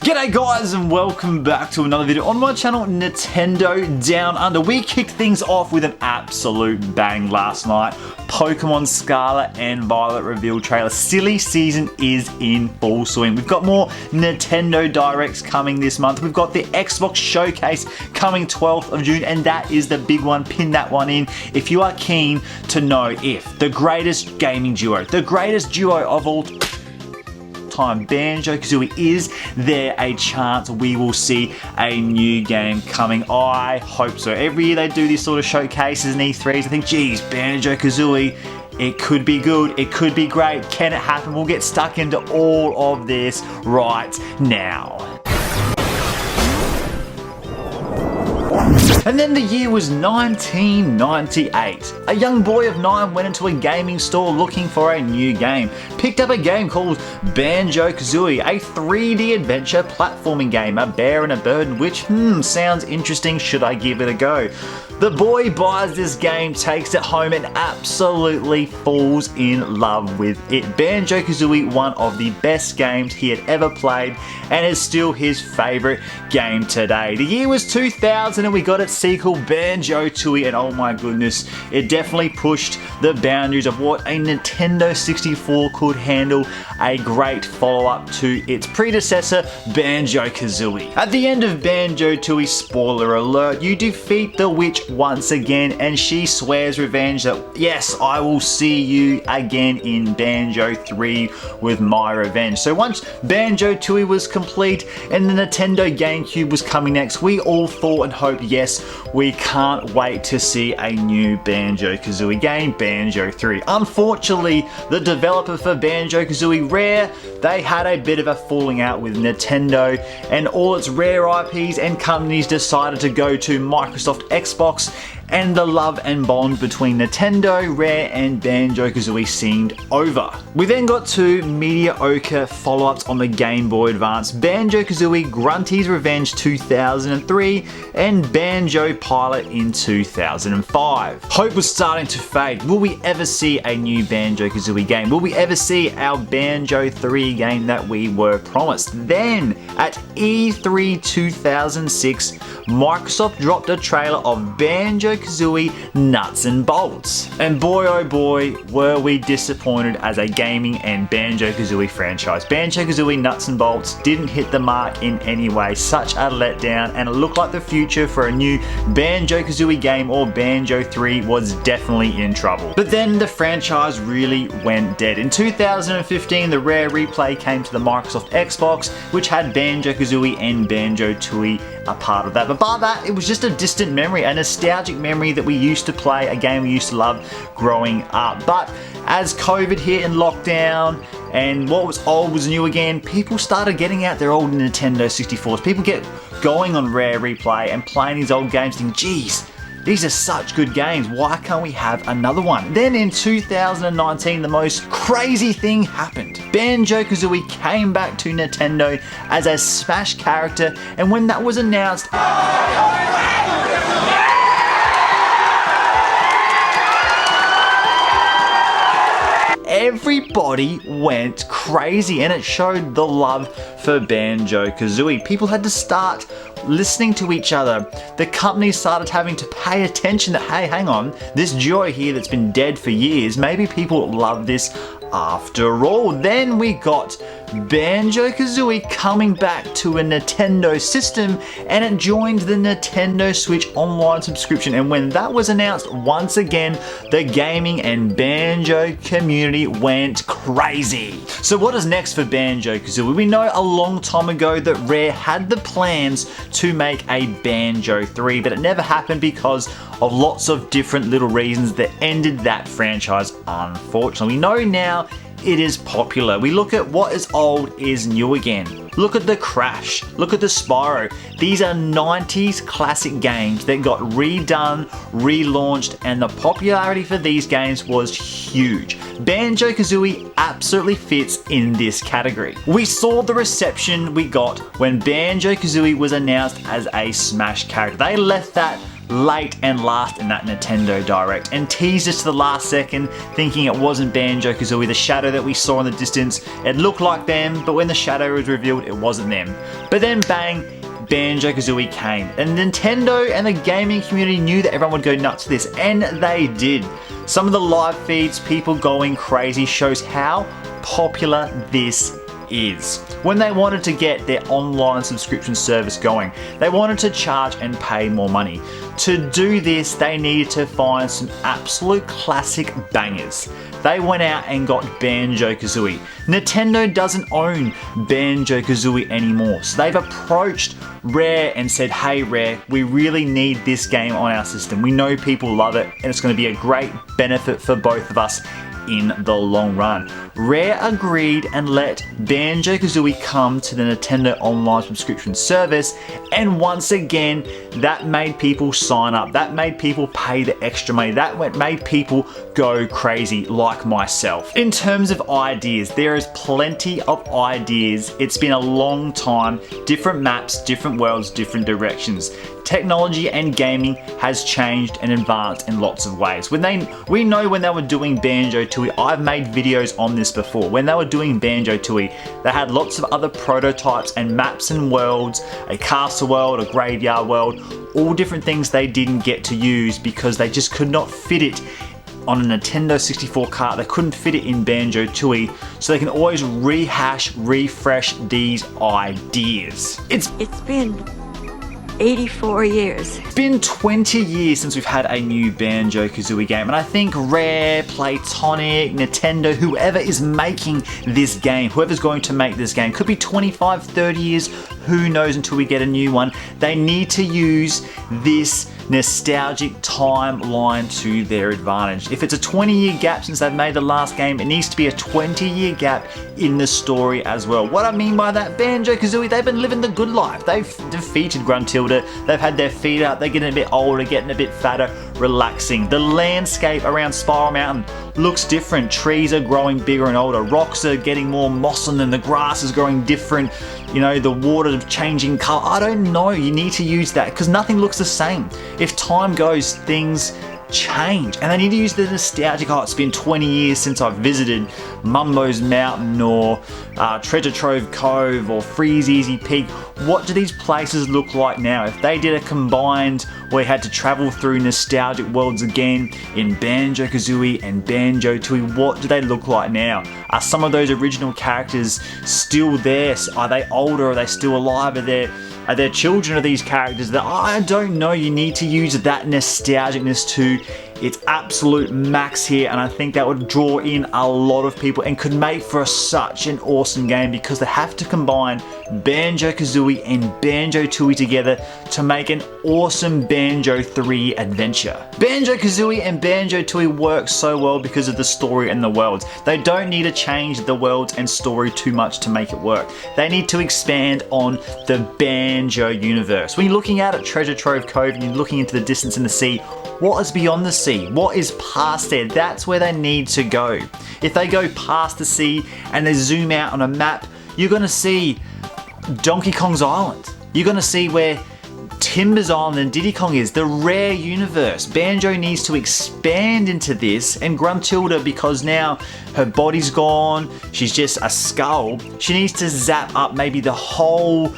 G'day guys and welcome back to another video on my channel, Nintendo Down Under. We kicked things off with an absolute bang last night. Pokemon Scarlet and Violet reveal trailer. Silly season is in full swing. We've got more Nintendo Directs coming this month. We've got the Xbox Showcase coming 12th of June, and that is the big one. Pin that one in if you are keen to know if the greatest gaming duo, the greatest duo of all time, Banjo Kazooie, is there a chance we will see a new game coming? I hope so. Every year they do these sort of showcases and E3s. I think, geez, Banjo Kazooie, it could be good, it could be great. Can it happen? We'll get stuck into all of this right now. And then the year was 1998. A young boy of 9 went into a gaming store looking for a new game. Picked up a game called Banjo Kazooie, a 3D adventure platforming game, a bear and a bird, which sounds interesting, should I give it a go? The boy buys this game, takes it home, and absolutely falls in love with it. Banjo Kazooie, one of the best games he had ever played, and is still his favourite game today. The year was 2000 and we got its sequel, Banjo Tooie, and oh my goodness, it definitely pushed the boundaries of what a Nintendo 64 could handle. A great follow-up to its predecessor, Banjo Kazooie. At the end of Banjo Tooie, spoiler alert, you defeat the witch once again, and she swears revenge that, yes, I will see you again in Banjo 3 with my revenge. So once Banjo Tooie was complete and the Nintendo GameCube was coming next, we all thought and hoped, yes, we can't wait to see a new Banjo Kazooie game, Banjo 3. Unfortunately, the developer for Banjo Kazooie, Rare, they had a bit of a falling out with Nintendo, and all its Rare IPs and companies decided to go to Microsoft Xbox, and the love and bond between Nintendo, Rare, and Banjo Kazooie seemed over. We then got two mediocre follow-ups on the Game Boy Advance, Banjo Kazooie Grunty's Revenge 2003 and Banjo Pilot in 2005. Hope was starting to fade. Will we ever see a new Banjo Kazooie game? Will we ever see our Banjo 3 game that we were promised? Then, at E3 2006, Microsoft dropped a trailer of Banjo Kazooie Nuts and Bolts. And boy oh boy, were we disappointed as a gaming and Banjo Kazooie franchise. Banjo Kazooie Nuts and Bolts didn't hit the mark in any way. Such a letdown, and it looked like the future for a new Banjo Kazooie game or Banjo 3 was definitely in trouble. But then the franchise really went dead. In 2015, the Rare replay came to the Microsoft Xbox, which had Banjo Kazooie and Banjo Tooie a part of that. But by that, it was just a distant memory, a nostalgic memory that we used to play, a game we used to love growing up. But as COVID hit and lockdown, and what was old was new again, people started getting out their old Nintendo 64s. People get going on Rare Replay and playing these old games thinking, geez, these are such good games, why can't we have another one? Then in 2019, the most crazy thing happened. Banjo Kazooie came back to Nintendo as a Smash character, and when that was announced, everybody went crazy, and it showed the love for Banjo Kazooie. People had to start listening to each other. The companies started having to pay attention that, hey, hang on, this duo here that's been dead for years, maybe people love this after all. Then we got Banjo Kazooie coming back to a Nintendo system, and it joined the Nintendo Switch Online subscription. And when that was announced, once again, the gaming and Banjo community went crazy. So what is next for Banjo Kazooie? We know a long time ago that Rare had the plans to make a Banjo 3, but it never happened because of lots of different little reasons that ended that franchise, unfortunately. We know now it is popular. We look at what is old is new again. Look at the Crash, look at the Spyro. These are 90s classic games that got redone, relaunched, and the popularity for these games was huge. Banjo Kazooie absolutely fits in this category. We saw the reception we got when Banjo Kazooie was announced as a Smash character. They left that late and last in that Nintendo Direct and teased us to the last second, thinking it wasn't Banjo Kazooie. The shadow that we saw in the distance, it looked like them, but when the shadow was revealed, it wasn't them. But then bang, Banjo Kazooie came, and Nintendo and the gaming community knew that everyone would go nuts for this, and they did. Some of the live feeds, people going crazy, shows how popular this is. When they wanted to get their online subscription service going, they wanted to charge and pay more money. To do this, they needed to find some absolute classic bangers. They went out and got Banjo Kazooie. Nintendo doesn't own Banjo Kazooie anymore, so they've approached Rare and said, hey Rare, we really need this game on our system. We know people love it and it's going to be a great benefit for both of us in the long run. Rare agreed and let Banjo Kazooie come to the Nintendo Online subscription service, and once again that made people sign up, that made people pay the extra money, that made people go crazy like myself. In terms of ideas, there is plenty of ideas. It's been a long time, different maps, different worlds, different directions. Technology and gaming has changed and advanced in lots of ways. We know when they were doing Banjo Tooie, I've made videos on this before. When they were doing Banjo Tooie, they had lots of other prototypes and maps and worlds, a castle world, a graveyard world, all different things they didn't get to use because they just could not fit it on a Nintendo 64 cart. They couldn't fit it in Banjo Tooie, so they can always refresh these ideas. It's been 84 years. It's been 20 years since we've had a new Banjo Kazooie game, and I think Rare, Playtonic, Nintendo, whoever is making this game, whoever's going to make this game, could be 25, 30 years, who knows until we get a new one. They need to use this nostalgic timeline to their advantage. If it's a 20-year gap since they've made the last game, it needs to be a 20-year gap in the story as well. What I mean by that, Banjo Kazooie, they've been living the good life. They've defeated Gruntilda, they've had their feet up, they're getting a bit older, getting a bit fatter, relaxing. The landscape around Spiral Mountain looks different. Trees are growing bigger and older, rocks are getting more moss on them, the grass is growing different, you know, the water changing color. I don't know, you need to use that because nothing looks the same. If time goes, things change, and they need to use the nostalgic, oh, it's been 20 years since I've visited Mumbo's Mountain or Treasure Trove Cove or Freeze Easy Peak. What do these places look like now? If they did a combined where you had to travel through nostalgic worlds again in Banjo Kazooie and Banjo Tooie, what do they look like now? Are some of those original characters still there? Are they older? Are they still alive? Are there children of these characters that I don't know? You need to use that nostalgicness to its absolute max here, and I think that would draw in a lot of people and could make for such an awesome game because they have to combine Banjo Kazooie and Banjo Tooie together to make an awesome Banjo 3 adventure. Banjo Kazooie and Banjo Tooie work so well because of the story and the worlds. They don't need to change the worlds and story too much to make it work. They need to expand on the Banjo universe. When you're looking out at Treasure Trove Cove and you're looking into the distance in the sea, what is beyond the sea? What is past there? That's where they need to go. If they go past the sea and they zoom out on a map, you're going to see Donkey Kong's Island. You're going to see where Timber's Island and Diddy Kong is, the Rare universe. Banjo needs to expand into this, and Gruntilda, because now her body's gone, she's just a skull, she needs to zap up maybe the whole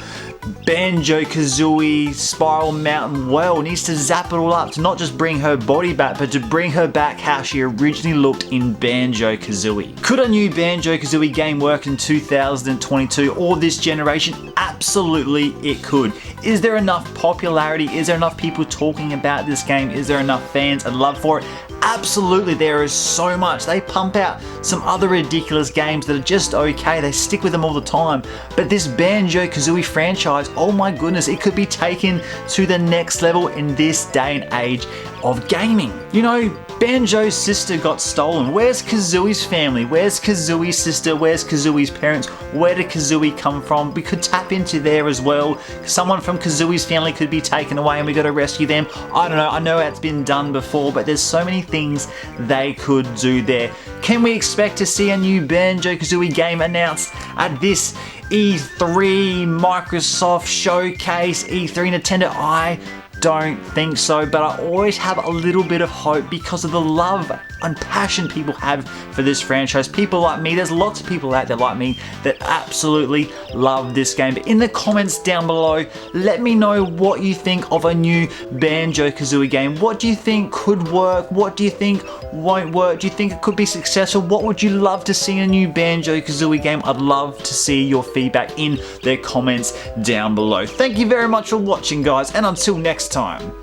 Banjo Kazooie Spiral Mountain world, needs to zap it all up to not just bring her body back, but to bring her back how she originally looked in Banjo Kazooie. Could a new Banjo Kazooie game work in 2022 or this generation? Absolutely it could. Is there enough popularity? Is there enough people talking about this game? Is there enough fans and love for it? Absolutely, there is so much. They pump out some other ridiculous games that are just okay. They stick with them all the time. But this Banjo Kazooie franchise, oh my goodness, it could be taken to the next level in this day and age of gaming. You know, Banjo's sister got stolen. Where's Kazooie's family? Where's Kazooie's sister? Where's Kazooie's parents? Where did Kazooie come from? We could tap into there as well. Someone from Kazooie's family could be taken away and we got to rescue them. I don't know. I know it's been done before, but there's so many things they could do there. Can we expect to see a new Banjo Kazooie game announced at this E3 Microsoft Showcase, E3 Nintendo? I don't think so, but I always have a little bit of hope because of the love and passion people have for this franchise. People like me, there's lots of people out there like me that absolutely love this game. But in the comments down below, let me know what you think of a new Banjo Kazooie game. What do you think could work? What do you think won't work? Do you think it could be successful? What would you love to see in a new Banjo Kazooie game? I'd love to see your feedback in the comments down below. Thank you very much for watching, guys, and until next time,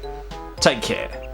take care.